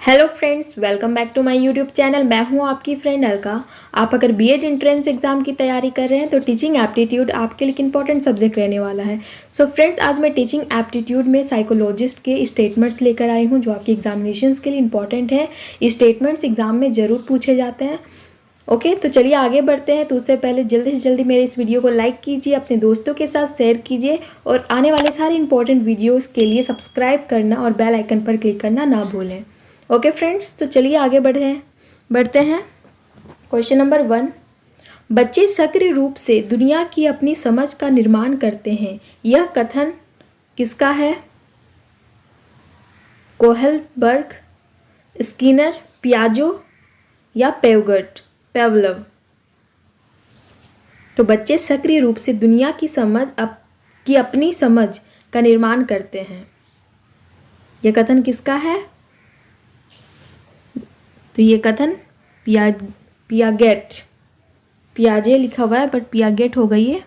Hello friends, welcome back to my YouTube channel. मैं हूं आपकी फ्रेंड अलका। आप अगर बीएड एंट्रेंस एग्जाम की तैयारी कर रहे हैं तो टीचिंग एप्टीट्यूड आपके लिए एक इंपॉर्टेंट सब्जेक्ट रहने वाला है। सो फ्रेंड्स, आज मैं टीचिंग एप्टीट्यूड में साइकोलॉजिस्ट के स्टेटमेंट्स लेकर आई हूं जो आपकी एग्जामिनेशंस के लिए इंपॉर्टेंट है। स्टेटमेंट्स एग्जाम में ज़रूर पूछे जाते हैं। ओके, तो चलिए आगे बढ़ते हैं। तो उससे पहले जल्दी से जल्दी मेरे इस वीडियो को लाइक कीजिए, अपने दोस्तों के साथ शेयर कीजिए और आने वाले सारे इंपॉर्टेंट वीडियोज़ के लिए सब्सक्राइब करना और बेल आइकन पर क्लिक करना ना भूलें। ओके फ्रेंड्स, तो चलिए आगे बढ़ते हैं। क्वेश्चन नंबर 1, बच्चे सक्रिय रूप से दुनिया की अपनी समझ का निर्माण करते हैं। यह कथन किसका है? कोहलबर्ग, स्किनर, पियाजो या पेवलव। तो बच्चे सक्रिय रूप से दुनिया की अपनी समझ का निर्माण करते हैं। यह कथन किसका है? तो ये कथन पियाजे लिखा हुआ है बट पियागेट हो गई है।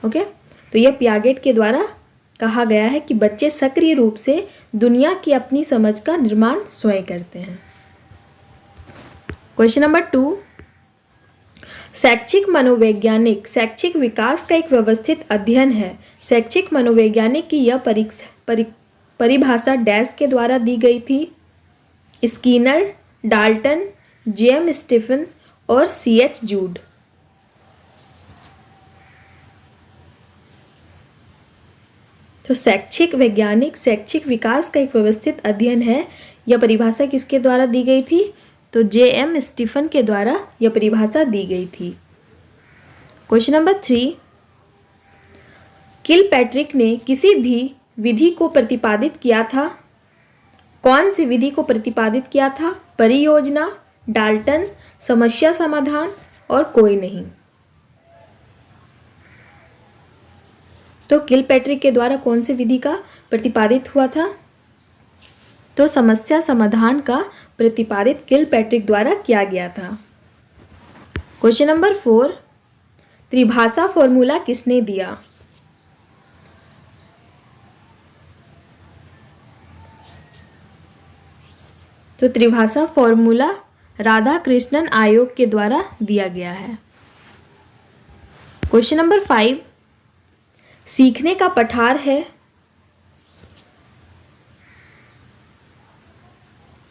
ओके, तो ये पियागेट के द्वारा कहा गया है कि बच्चे सक्रिय रूप से दुनिया की अपनी समझ का निर्माण स्वयं करते हैं। क्वेश्चन नंबर 2, शैक्षिक मनोवैज्ञानिक शैक्षिक विकास का एक व्यवस्थित अध्ययन है। शैक्षिक मनोवैज्ञानिक की यह परिभाषा डैश के द्वारा दी गई थी? स्किनर, डाल्टन, जेम स्टीफन और सीएच जूड। तो शैक्षिक वैज्ञानिक शैक्षिक विकास का एक व्यवस्थित अध्ययन है। यह परिभाषा किसके द्वारा दी गई थी? तो जेएम स्टीफन के द्वारा यह परिभाषा दी गई थी। क्वेश्चन नंबर 3, किलपैट्रिक ने किसी भी विधि को प्रतिपादित किया था? कौन सी विधि को प्रतिपादित किया था? परियोजना, डाल्टन, समस्या समाधान और कोई नहीं। तो किलपैट्रिक के द्वारा कौन सी विधि का प्रतिपादित हुआ था? तो समस्या समाधान का प्रतिपादित किलपैट्रिक द्वारा किया गया था। क्वेश्चन नंबर 4, त्रिभाषा फॉर्मूला किसने दिया? तो त्रिभाषा फॉर्मूला राधाकृष्णन आयोग के द्वारा दिया गया है। क्वेश्चन नंबर 5, सीखने का पठार है?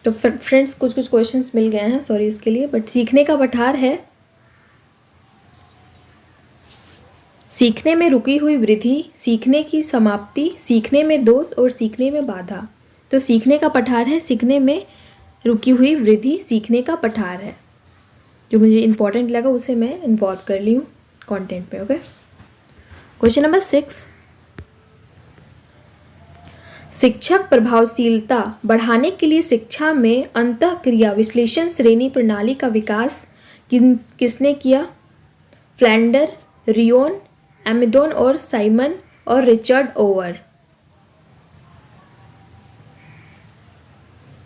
तो फ्रेंड्स कुछ क्वेश्चंस मिल गए हैं, सॉरी इसके लिए, बट सीखने का पठार है सीखने में रुकी हुई वृद्धि, सीखने की समाप्ति, सीखने में दोष और सीखने में बाधा। तो सीखने का पठार है सीखने में रुकी हुई वृद्धि, सीखने का पठार है। जो मुझे इंपॉर्टेंट लगा उसे मैं इन्वॉल्व कर ली हूँ कंटेंट पे। ओके, क्वेश्चन नंबर 6, शिक्षक प्रभावशीलता बढ़ाने के लिए शिक्षा में अंतःक्रिया विश्लेषण श्रेणी प्रणाली का विकास किसने किया? फ्लैंडर, रियोन, एमिडोन और साइमन और रिचर्ड ओवर।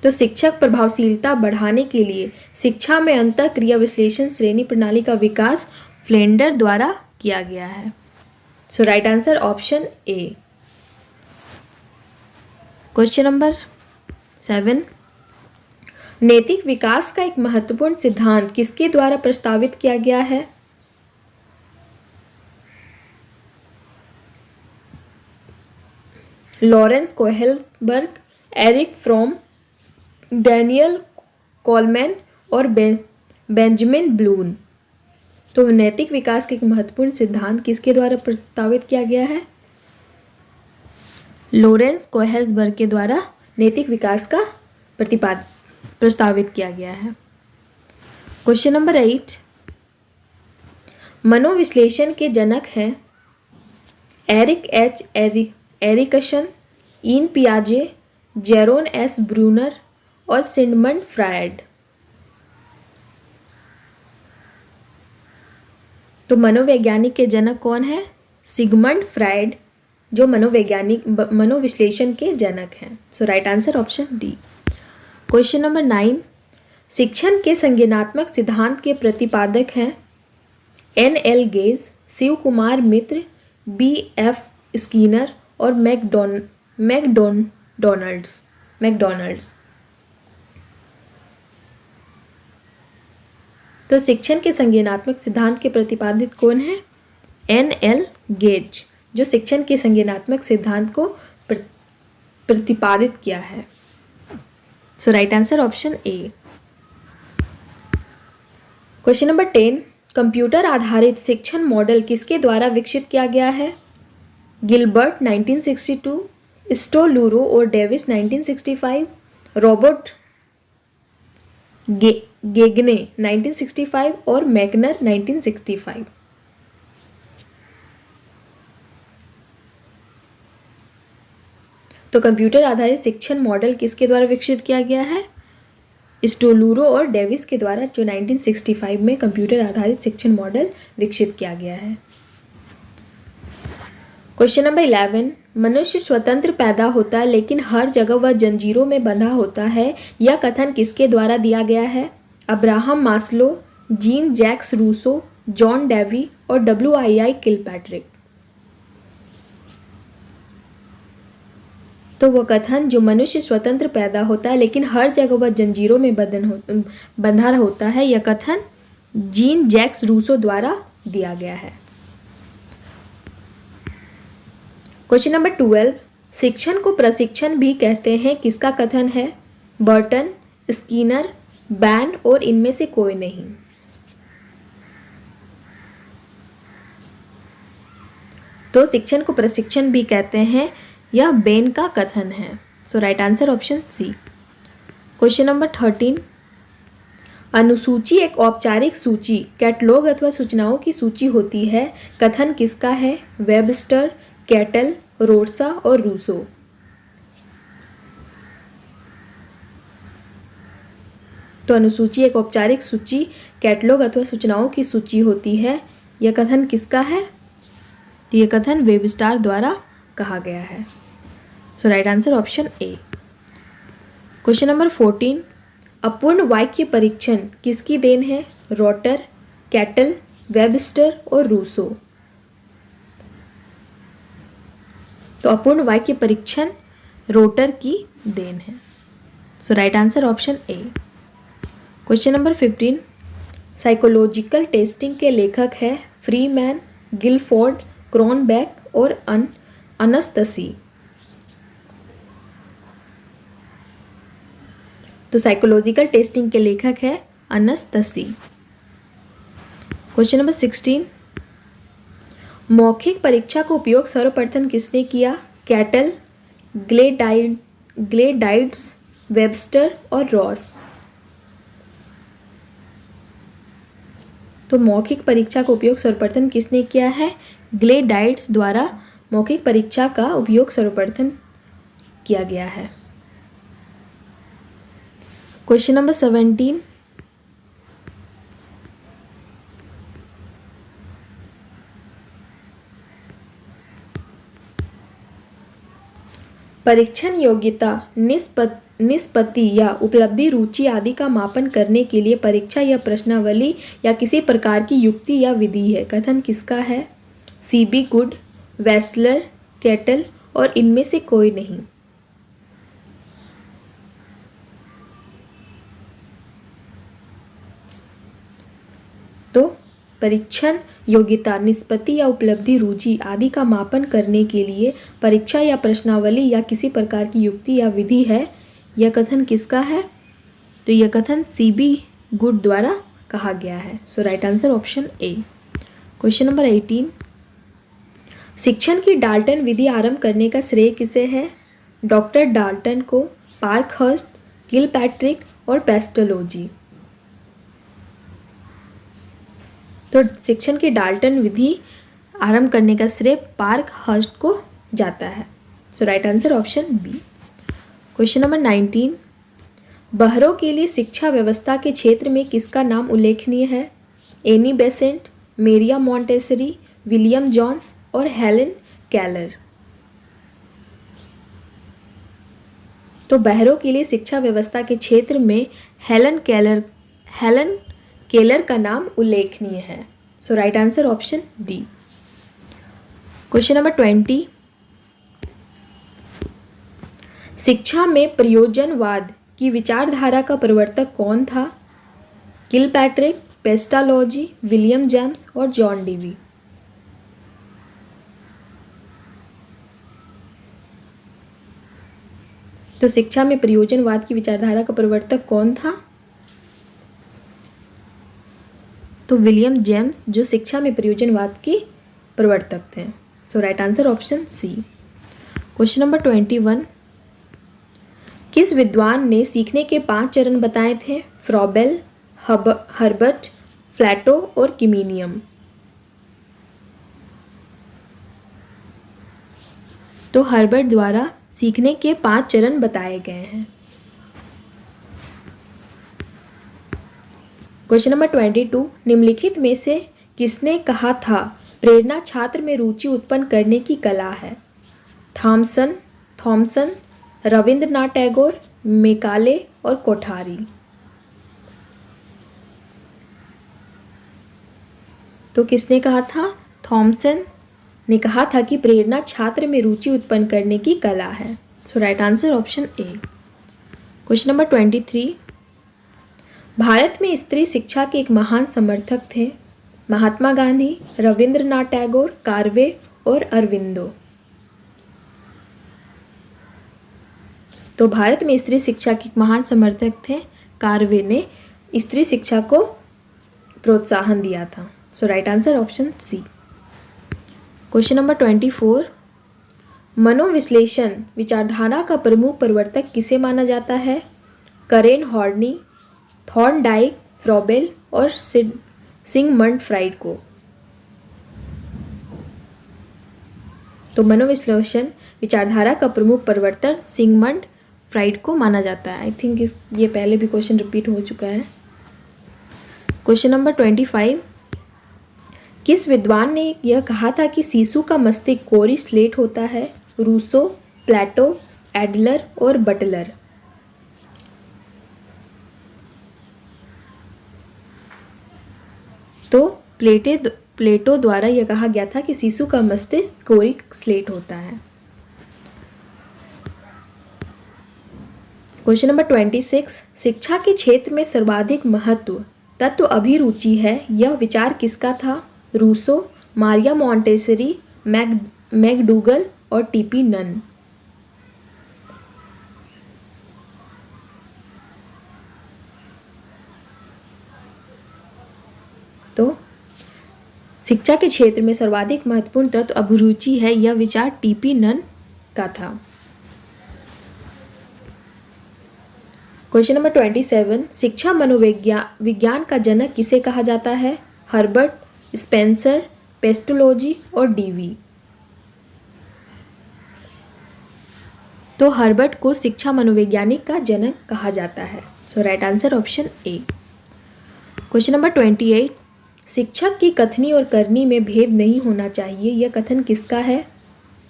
तो शिक्षक प्रभावशीलता बढ़ाने के लिए शिक्षा में अंतःक्रिया विश्लेषण श्रेणी प्रणाली का विकास फ्लेंडर द्वारा किया गया है। So right answer option A. Question number 7, नैतिक विकास का एक महत्वपूर्ण सिद्धांत किसके द्वारा प्रस्तावित किया गया है? Lawrence Kohlberg, Eric Fromm, Daniel Coleman और बेंजामिन ब्लूम। तो नैतिक विकास का एक महत्वपूर्ण सिद्धांत किसके द्वारा प्रस्तावित किया गया है? लॉरेंस कोहेलबर्ग के द्वारा नैतिक विकास का प्रस्तावित किया गया है। क्वेश्चन नंबर 8, मनोविश्लेषण के जनक हैं एरिकसन, इन पियाजे, जेरोन एस ब्रूनर और सिगमंड फ्रायड। तो मनोवैज्ञानिक के जनक कौन है? सिगमंड फ्रायड, जो मनोविश्लेषण के जनक हैं। So right answer option D. Question number 9, शिक्षण के संज्ञानात्मक सिद्धांत के प्रतिपादक हैं NL Gage, Shiv Kumar Mitra, BF Skinner और मैकडोनल्ड्स। तो शिक्षण के संज्ञानात्मक सिद्धांत के प्रतिपादित कौन है? N.L. गेज, जो शिक्षण के संज्ञानात्मक सिद्धांत को प्रतिपादित किया है। So right answer option A. Question number 10, computer आधारित शिक्षण मॉडल किसके द्वारा विकसित किया गया है? गिलबर्ट 1962, स्टोलूरो और डेविस 1965, रॉबर्ट गेगने 1965 और मैकनर 1965। तो कंप्यूटर आधारित शिक्षण मॉडल किसके द्वारा विकसित किया गया है? स्टोलूरो और डेविस के द्वारा, जो 1965 में कंप्यूटर आधारित शिक्षण मॉडल विकसित किया गया है। क्वेश्चन नंबर 11, मनुष्य स्वतंत्र पैदा होता है लेकिन हर जगह वह जंजीरों में बंधा होता है, यह कथन किसके द्वारा दिया गया है? Abraham Maslow, Jean Jacques Rousseau, John Dewey और W.I.I. किलपैट्रिक। तो वह कथन, जो मनुष्य स्वतंत्र पैदा होता है लेकिन हर जगह वह जंजीरों में बंधा होता है, यह कथन जीन जैक्स रूसो द्वारा दिया गया है। क्वेश्चन नंबर 12, शिक्षण को प्रशिक्षण भी कहते हैं, किसका कथन है? बर्टन, स्किनर, बैन और इनमें से कोई नहीं। तो शिक्षण को प्रशिक्षण भी कहते हैं, यह बेन का कथन है। So right answer option C. Question number 13, अनुसूची एक औपचारिक सूची, कैटलॉग अथवा सूचनाओं की सूची होती है, कथन किसका है? वेबस्टर, कैटल, रोड्सा और रूसो। तो अनुसूची एक औपचारिक सूची, कैटलॉग अथवा सूचनाओं की सूची होती है, यह कथन किसका है? तो यह कथन वेबस्टर द्वारा कहा गया है। So right answer option A. Question number 14, अपूर्ण वाक्य परीक्षण किसकी देन है? रोटर, कैटल, वेबस्टर और रूसो। तो अपूर्ण वाक्य परीक्षण रोटर की देन है। So right answer option A. Question number 15, psychological testing के लेखक है फ्रीमैन, गिलफोर्ड, क्रॉनबैक और अनस्तसी। तो साइकोलॉजिकल टेस्टिंग के लेखक है अनस्तसी। क्वेश्चन नंबर 16, मौखिक परीक्षा का उपयोग सर्वप्रथम किसने किया? कैटल, ग्लेडाइड्स, वेबस्टर और रॉस। तो मौखिक परीक्षा का उपयोग सर्वप्रथम किसने किया है? ग्लेडाइड्स द्वारा मौखिक परीक्षा का उपयोग सर्वप्रथम किया गया है। क्वेश्चन नंबर 17, परीक्षण योग्यता, निष्पत्ति या उपलब्धि, रुचि आदि का मापन करने के लिए परीक्षा या प्रश्नावली या किसी प्रकार की युक्ति या विधि है, कथन किसका है? C.B. गुड, वेस्लर, कैटल और इनमें से कोई नहीं। तो परीक्षण योग्यता, निष्पत्ति या उपलब्धि, रुचि आदि का मापन करने के लिए परीक्षा या प्रश्नावली या किसी प्रकार की युक्ति या विधि है, यह कथन किसका है? तो यह कथन C.B. गुड द्वारा कहा गया है। So right answer option A. Question number 18, शिक्षण की डाल्टन विधि आरंभ करने का श्रेय किसे है? डॉक्टर डाल्टन को, पार्कहर्स्ट, किलपैट्रिक और पेस्टोलॉजी। तो शिक्षण की डाल्टन विधि आरंभ करने का श्रेय पार्कहर्स्ट को जाता है। So right answer option B. Question number 19, बहरों के लिए शिक्षा व्यवस्था के क्षेत्र में किसका नाम उल्लेखनीय है? एनी बेसेंट, मेरिया मॉन्टेसरी, विलियम जॉन्स और हेलेन केलर। तो बहरों के लिए शिक्षा व्यवस्था के क्षेत्र में हेलेन केलर का नाम उल्लेखनीय है। So right answer option D. Question number 20, शिक्षा में प्रयोजनवाद की विचारधारा का प्रवर्तक कौन था? किलपैट्रिक, पेस्टालॉजी, विलियम जेम्स और जॉन डीवी। तो शिक्षा में प्रयोजनवाद की विचारधारा का प्रवर्तक कौन था? तो विलियम जेम्स, जो शिक्षा में प्रयोजनवाद की प्रवर्तक थे। So right answer option C. Question number 21, किस विद्वान ने सीखने के 5 चरण बताए थे? फ्रॉबेल, हर्बर्ट, प्लेटो और किमीनियम। तो हर्बर्ट द्वारा सीखने के 5 चरण बताए गए हैं। क्वेश्चन नंबर 22, निम्नलिखित में से किसने कहा था प्रेरणा छात्र में रुचि उत्पन्न करने की कला है? थॉमसन, रविंद्रनाथ टैगोर, मेकाले और कोठारी। तो किसने कहा था? थॉमसन ने कहा था कि प्रेरणा छात्र में रुचि उत्पन्न करने की कला है। So right answer option A. Question number 23, Bharat में स्त्री शिक्षा के एक महान समर्थक थे? महात्मा गांधी, रविंद्रनाथ टैगोर, कार्वे और अरविंदो। तो भारत में स्त्री शिक्षा के एक महान समर्थक थे कार्वे ने स्त्री शिक्षा को प्रोत्साहन दिया था। So right answer option C. Question number 24, मनोविश्लेषण विचारधारा का प्रमुख प्रवर्तक किसे माना जाता है? करेन हॉर्नी, थॉर्नडाइक, फ्रॉबेल और सिगमंड फ्राइड को। तो मनोविश्लेषण विचारधारा का प्रमुख प्रवर्तक सिगमंड फ्राइड को माना जाता है। आई थिंक ये पहले भी क्वेश्चन रिपीट हो चुका है। क्वेश्चन नंबर 25, किस विद्वान ने यह कहा था कि शिशु का मस्तिष्क कोरी स्लेट होता है? रूसो, प्लेटो, एडलर और बटलर। तो प्लेटो द्वारा यह कहा गया था कि शिशु का मस्तिष्क कोरी स्लेट होता है। क्वेश्चन नंबर 26, शिक्षा के क्षेत्र में सर्वाधिक महत्व तत्व अभिरुचि है, यह विचार किसका था? रूसो, मारिया मॉन्टेसरी, मैकडूगल और टीपी नन। तो शिक्षा के क्षेत्र में सर्वाधिक महत्वपूर्ण तत्व अभिरुचि है, यह विचार टीपी नन का था। क्वेश्चन नंबर 27, शिक्षा मनोविज्ञान का जनक किसे कहा जाता है? हर्बर्ट, स्पेंसर, पेस्टोलॉजी और डीवी। तो हर्बर्ट को शिक्षा मनोवैज्ञानिक का जनक कहा जाता है। So right answer option A. Question number 28, शिक्षक की कथनी और करनी में भेद नहीं होना चाहिए, यह कथन किसका है?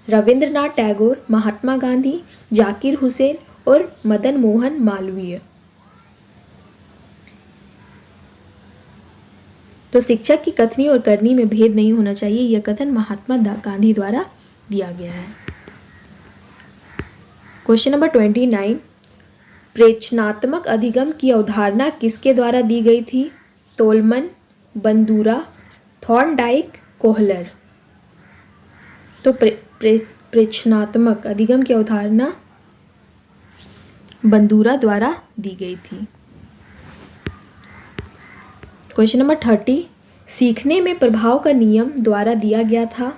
रविंद्रनाथ टैगोर, महात्मा गांधी, जाकिर हुसैन और मदन मोहन मालवीय। तो शिक्षक की कथनी और करनी में भेद नहीं होना चाहिए, यह कथन महात्मा गांधी द्वारा दिया गया है। क्वेश्चन नंबर 29, प्रेक्षणात्मक अधिगम की अवधारणा किसके द्वारा दी गई थी? तोलमन, बंदूरा, थॉर्नडाइक, कोहलर। तो प्रेक्षणात्मक अधिगम की अवधारणा बंदूरा द्वारा दी गई थी। क्वेश्चन नंबर 30, सीखने में प्रभाव का नियम द्वारा दिया गया था?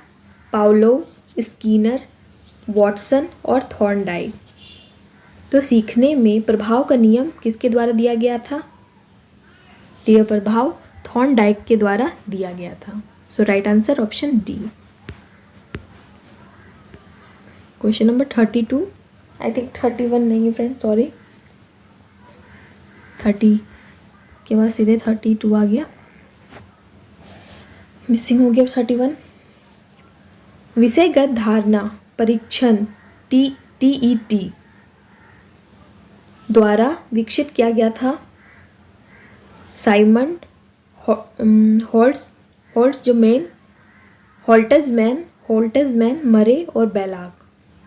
पावलोव, स्कीनर, वॉटसन और थॉर्नडाइक। तो सीखने में प्रभाव का नियम किसके द्वारा दिया गया था? तो यह प्रभाव थॉर्नडाइक के द्वारा दिया गया था। So right answer option D. Question number 32, I think 31 नहीं है फ्रेंड, सॉरी, 30 के बाद सीधे 32 आ गया, मिसिंग हो गया 31। विषयगत धारणा परीक्षण TET द्वारा विकसित किया गया था? साइमंड, होल्ट्जमैन, मरे और बेलाक।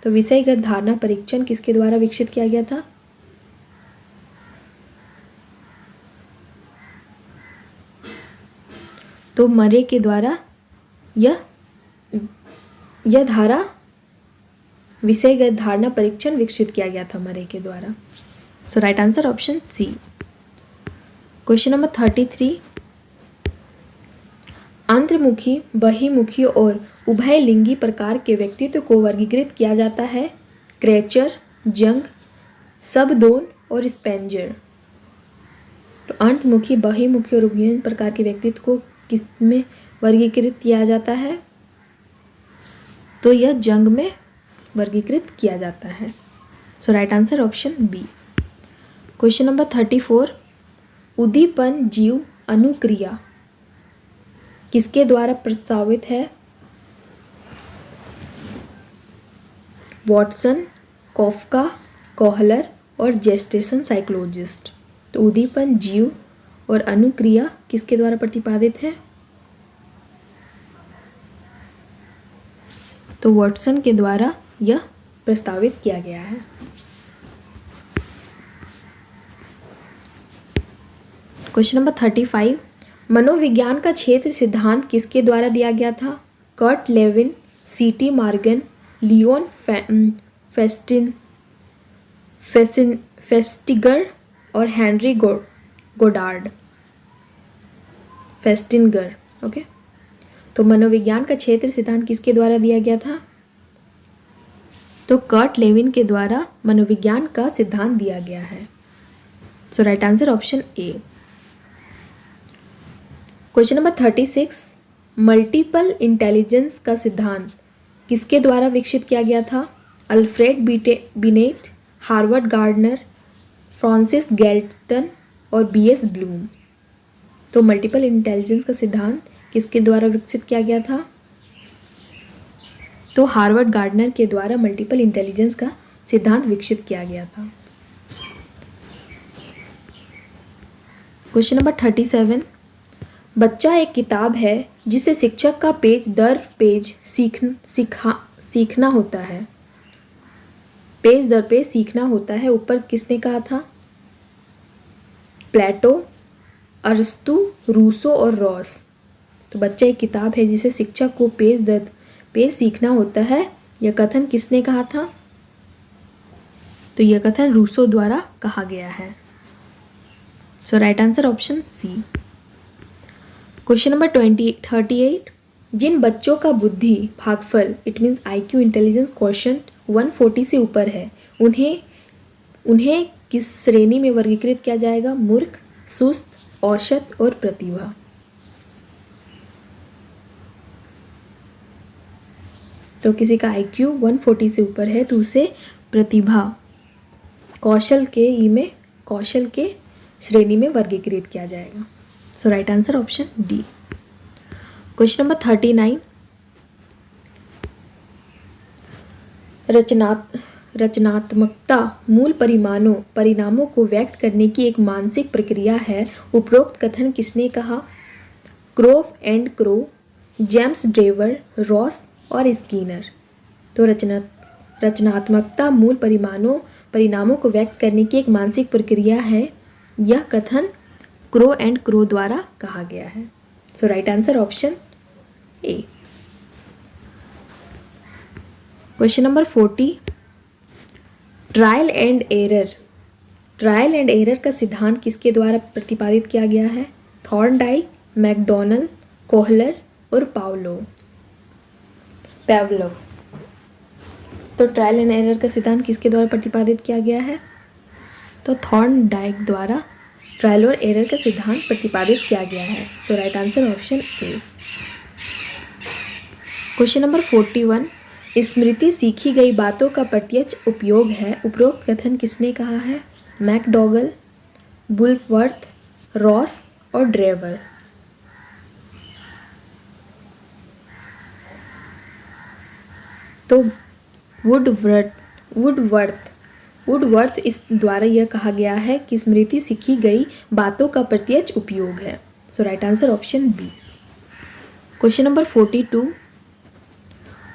तो विषयगत धारणा परीक्षण किसके द्वारा विकसित किया गया था? तो मरे के द्वारा यह धारा विषयगत धारणा परीक्षण विकसित किया गया था मरे के द्वारा। So right answer option C. Question number 33, अंतर्मुखी, बहिर्मुखी और उभयलिंगी प्रकार के व्यक्तित्व को वर्गीकृत किया जाता है। क्रेचर, जंग, सबदोन और स्पेंजर। तो अंतर्मुखी, बहिर्मुखी और उभयलिंगी प्रकार के व्यक्तित्व को किस में वर्गीकृत किया जाता है? तो यह जंग में वर्गीकृत किया जाता है। So right answer option B. Question number 34, उद्दीपन जीव अनुक्रिया किसके द्वारा प्रस्तावित है? वॉटसन, कॉफका, कोहलर और जेस्टेसन साइकोलॉजिस्ट। तो उद्दीपन जीव और अनुक्रिया किसके द्वारा प्रतिपादित है? तो वॉटसन के द्वारा यह प्रस्तावित किया गया है। क्वेश्चन नंबर 35, मनोविज्ञान का क्षेत्र सिद्धांत किसके द्वारा दिया गया था? Kurt Lewin, C.T. Morgan, Leon Festinger और हेनरी गोडार्ड। फेस्टिंगर। ओके, तो मनोविज्ञान का क्षेत्र सिद्धांत किसके द्वारा दिया गया था? तो कर्ट लेविन के द्वारा मनोविज्ञान का सिद्धांत दिया गया है। So right answer option A. Question number 36, multiple intelligence का सिद्धांत किसके द्वारा विकसित किया गया था? Alfred Binet, Harvard Gardner, Francis Galton और B.S. ब्लूम। तो मल्टीपल इंटेलिजेंस का सिद्धांत किसके द्वारा विकसित किया गया था? तो हार्वर्ड गार्डनर के द्वारा मल्टीपल इंटेलिजेंस का सिद्धांत विकसित किया गया था। क्वेश्चन नंबर 37, बच्चा एक किताब है जिसे शिक्षक का पेज दर पेज सीखना होता है। पेज दर पेज सीखना होता है, ऊपर किसने कहा था? प्लेटो, अरस्तु, रूसो और रॉस। तो बच्चा एक किताब है जिसे शिक्षक को पेज दर पेज सीखना होता है, यह कथन किसने कहा था? तो यह कथन रूसो द्वारा कहा गया है। So right answer option C. Question number 38, जिन बच्चों का बुद्धि भागफल it means IQ intelligence quotient 140 से ऊपर है उन्हें किस श्रेणी में वर्गीकृत किया जाएगा? मूर्ख, सुस्त, औसत और प्रतिभा। तो किसी का IQ 140 से ऊपर है तो उसे प्रतिभा कौशल के श्रेणी में वर्गीकृत किया जाएगा। So right answer option D. Question number 39, रचनात्मकता मूल परिणामों को व्यक्त करने की एक मानसिक प्रक्रिया है। उपरोक्त कथन किसने कहा? Crow and Crow, James Drever, Ross और स्किनर। तो रचनात्मकता मूल परिणामों को व्यक्त करने की एक मानसिक प्रक्रिया है, यह कथन क्रो एंड क्रो द्वारा कहा गया है। So right answer option A. Question number 40, trial and error का सिद्धांत किसके द्वारा प्रतिपादित किया गया है? थॉर्नडाइक, मैकडॉनल्ड, कोहलर और पावलोव। तो ट्रायल एंड एरर का सिद्धांत किसके द्वारा प्रतिपादित किया गया है? तो थॉर्नडाइक द्वारा ट्रायल और एरर का सिद्धांत प्रतिपादित किया गया है। So right answer option A. Question number 41, स्मृति सीखी गई बातों का प्रत्यक्ष उपयोग है। उपरोक्त कथन किसने कहा है? मैकडॉगल, वुल्फवर्थ, रॉस और ड्रेवर। तो वुडवर्थ इस द्वारा यह कहा गया है कि स्मृति सीखी गई बातों का प्रत्यक्ष उपयोग है। So right answer option B. Question number 42,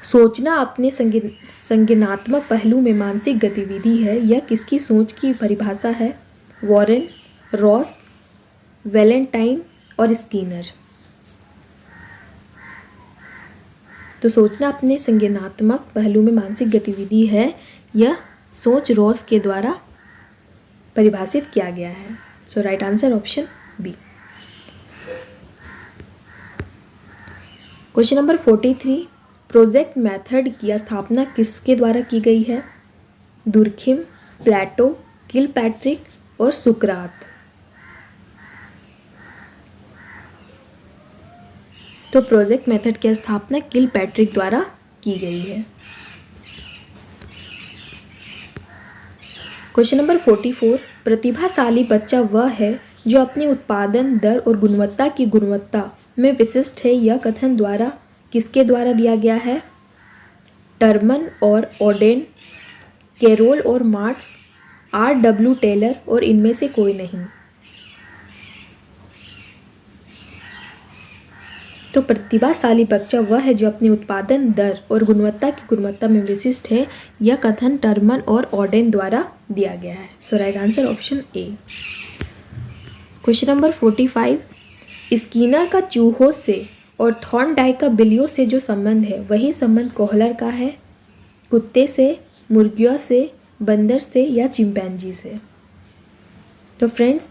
सोचना अपने संज्ञानात्मक पहलू में मानसिक गतिविधि है, यह किसकी सोच की परिभाषा है? वॉरेन, रॉस, वैलेंटाइन और स्किनर। तो सोचना अपने संज्ञानात्मक पहलू में मानसिक गतिविधि है, यह सोच रॉस के द्वारा परिभाषित किया गया है। So right answer option B. Question number 43, project method की स्थापना किसके द्वारा की गई है? दुर्खिम, प्लेटो, किलपैट्रिक और सुकरात। तो प्रोजेक्ट मेथड की स्थापना किलपैट्रिक द्वारा की गई है। क्वेश्चन नंबर 44, प्रतिभाशाली बच्चा वह है जो अपनी उत्पादन दर और गुणवत्ता की गुणवत्ता में विशिष्ट है। यह कथन द्वारा किसके द्वारा दिया गया है? टर्मन और ओडेन, कैरोल और मार्क्स, R.W. टेलर और इनमें से कोई नहीं। तो प्रतिभाशाली बच्चा वह है जो अपनी उत्पादन दर और गुणवत्ता की गुणवत्ता में विशिष्ट है। यह कथन टर्मन और ओडेन द्वारा दिया गया है। So right answer option A. Question number 45, Skinner का चूहों से और थॉर्नडाइक का बिल्लियों से जो संबंध है वही संबंध कोहलर का है। कुत्ते से, मुर्गियों से, बंदर से या चिंपैंजी से। तो फ्रेंड्स,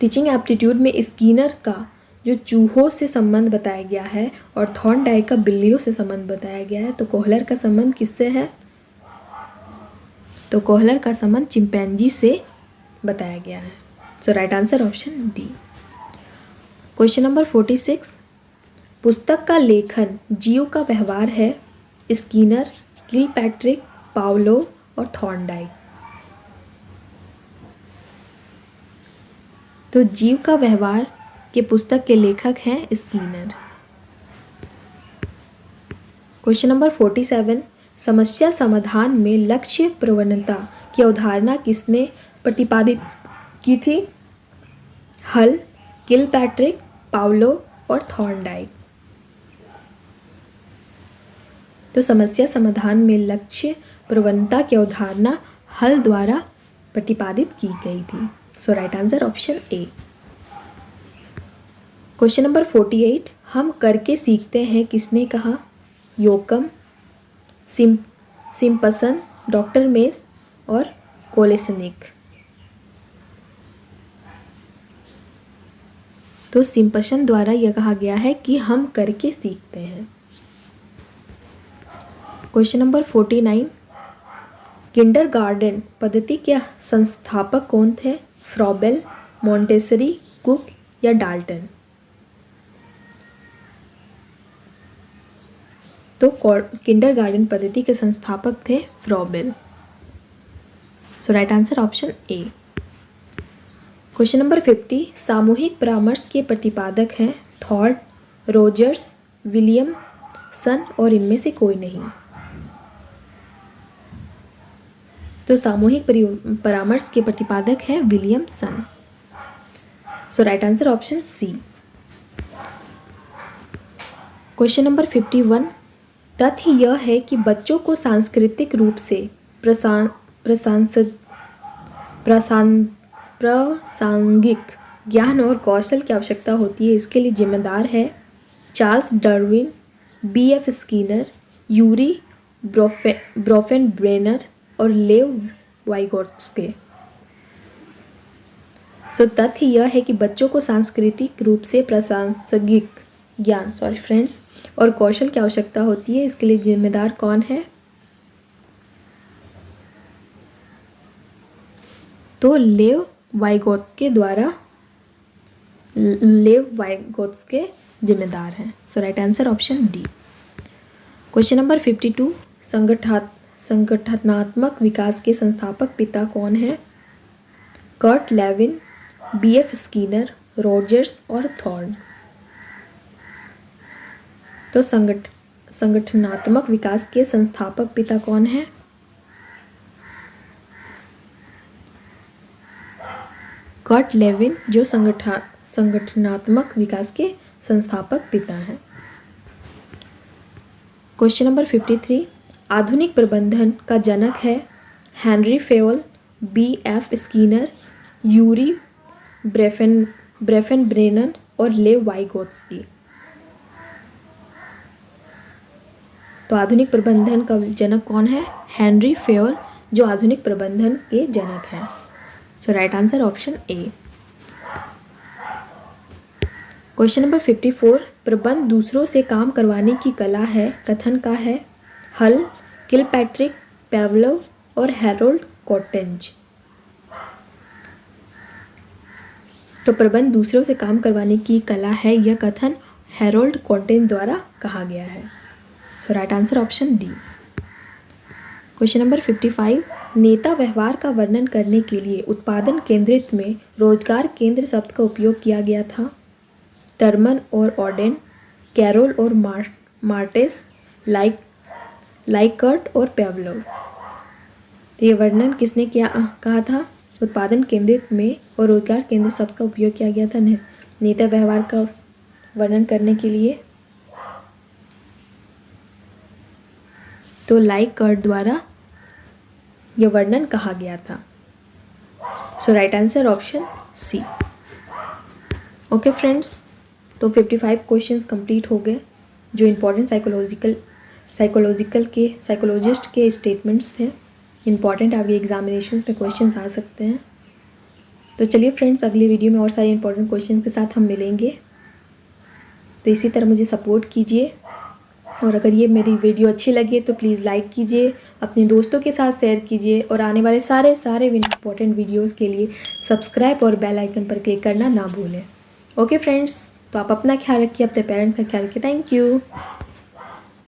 टीचिंग एप्टीट्यूड में स्कीनर का जो चूहों से संबंध बताया गया है और थॉर्नडाइक का बिल्लियों से संबंध बताया गया है। तो कोहलर का संबंध किससे है? तो कोहलर का संबंध चिंपैंजी से बताया गया है। So right answer option D. Question number 46, पुस्तक का लेखन जीव का व्यवहार है। स्कीनर, किलपैट्रिक, पावलोव और थॉर्नडाइक। तो जीव का व्यवहार के पुस्तक के लेखक हैं स्कीनर। क्वेश्चन नंबर 47, समस्या समाधान में लक्ष्य प्रवणता की अवधारणा किसने प्रतिपादित की थी? हल, किलपैट्रिक, पावलोव और थॉर्नडाइक। तो समस्या समाधान में लक्ष्य प्रवणता की अवधारणा हल द्वारा प्रतिपादित की गई थी। So right answer option A. Question number 48, हम करके सीखते हैं किसने कहा? योकम, सिम्पसन, डॉक्टर मेस और कोलेसनिक। तो सिम्पसन द्वारा यह कहा गया है कि हम करके सीखते हैं। क्वेश्चन नंबर 49, किंडरगार्टन पद्धति के संस्थापक कौन थे? फ्रॉबेल, मॉन्टेसरी, कुक या डाल्टन। तो किंडरगार्टन पद्धति के संस्थापक थे Froebel. So right answer option A. Question number 50, सामूहिक परामर्श के प्रतिपादक हैं थॉर्ड, रोजर्स, विलियमसन और इनमें से कोई नहीं। तो सामूहिक परामर्श के प्रतिपादक हैं Williamson. So right answer option C. Question number 51, तथ्य यह है कि बच्चों को सांस्कृतिक रूप से प्रासंगिक ज्ञान और कौशल की आवश्यकता होती है। इसके लिए जिम्मेदार है Charles Darwin, B.F. Skinner, Urie Bronfenbrenner और लेव वाइगोत्स्की। सो तथ्य यह है कि बच्चों को सांस्कृतिक रूप से प्रासंगिक ज्ञान और कौशल की आवश्यकता होती है। इसके लिए जिम्मेदार कौन है? तो लेव वाइगोत्स्की जिम्मेदार हैं। So right answer option D. Question number 52, संगठनात्मक विकास के संस्थापक पिता कौन है? Kurt Lewin, B.F. Skinner, Rogers और थॉर्न। तो संगठनात्मक विकास के संस्थापक पिता कौन है? कर्ट लेविन, जो संगठनात्मक विकास के संस्थापक पिता हैं। क्वेश्चन नंबर 53, आधुनिक प्रबंधन का जनक है हेनरी फेवल, B.F. स्कीनर, यूरी ब्रेफेनब्रेनर और लेव वाइगोत्स्की। तो आधुनिक प्रबंधन का जनक कौन है? हेनरी फेयर, जो आधुनिक प्रबंधन के जनक हैं। So right answer option A. Question number 54, प्रबंध दूसरों से काम करवाने की कला है, कथन का है हल, किलपैट्रिक, पेवलोव और हैरोल्ड कॉटेंज। तो प्रबंध दूसरों से काम करवाने की कला है, यह कथन हैरोल्ड कॉटेंज द्वारा कहा गया है। So right answer option D. Question number 55, नेता व्यवहार का वर्णन करने के लिए उत्पादन केंद्रित में रोजगार केंद्र शब्द का उपयोग किया गया था। टर्मन और ऑडेन, कैरोल और मार्टेस, लाइकर्ट और पेवलोव। तो ये वर्णन किसने कहा था? उत्पादन केंद्रित में और रोजगार केंद्र शब्द का उपयोग किया गया था नेता व्यवहार का वर्णन करने के लिए। तो लाइकर्ट द्वारा यह वर्णन कहा गया था। So right answer option C. Okay friends, तो 55 क्वेश्चंस कंप्लीट हो गए, जो इम्पोर्टेंट साइकोलॉजिस्ट के स्टेटमेंट्स थे। इम्पॉर्टेंट आपके एग्जामिनेशंस में क्वेश्चंस आ सकते हैं। तो चलिए फ्रेंड्स, अगली वीडियो में और सारे इंपॉर्टेंट क्वेश्चंस के साथ हम मिलेंगे। तो इसी तरह मुझे सपोर्ट कीजिए, और अगर ये मेरी वीडियो अच्छी लगे तो प्लीज़ लाइक कीजिए, अपने दोस्तों के साथ शेयर कीजिए, और आने वाले सारे इंपॉर्टेंट वीडियोज़ के लिए सब्सक्राइब और बेल आइकन पर क्लिक करना ना भूलें। ओके फ्रेंड्स, तो आप अपना ख्याल रखिए, अपने पेरेंट्स का ख्याल रखिए। Thank you.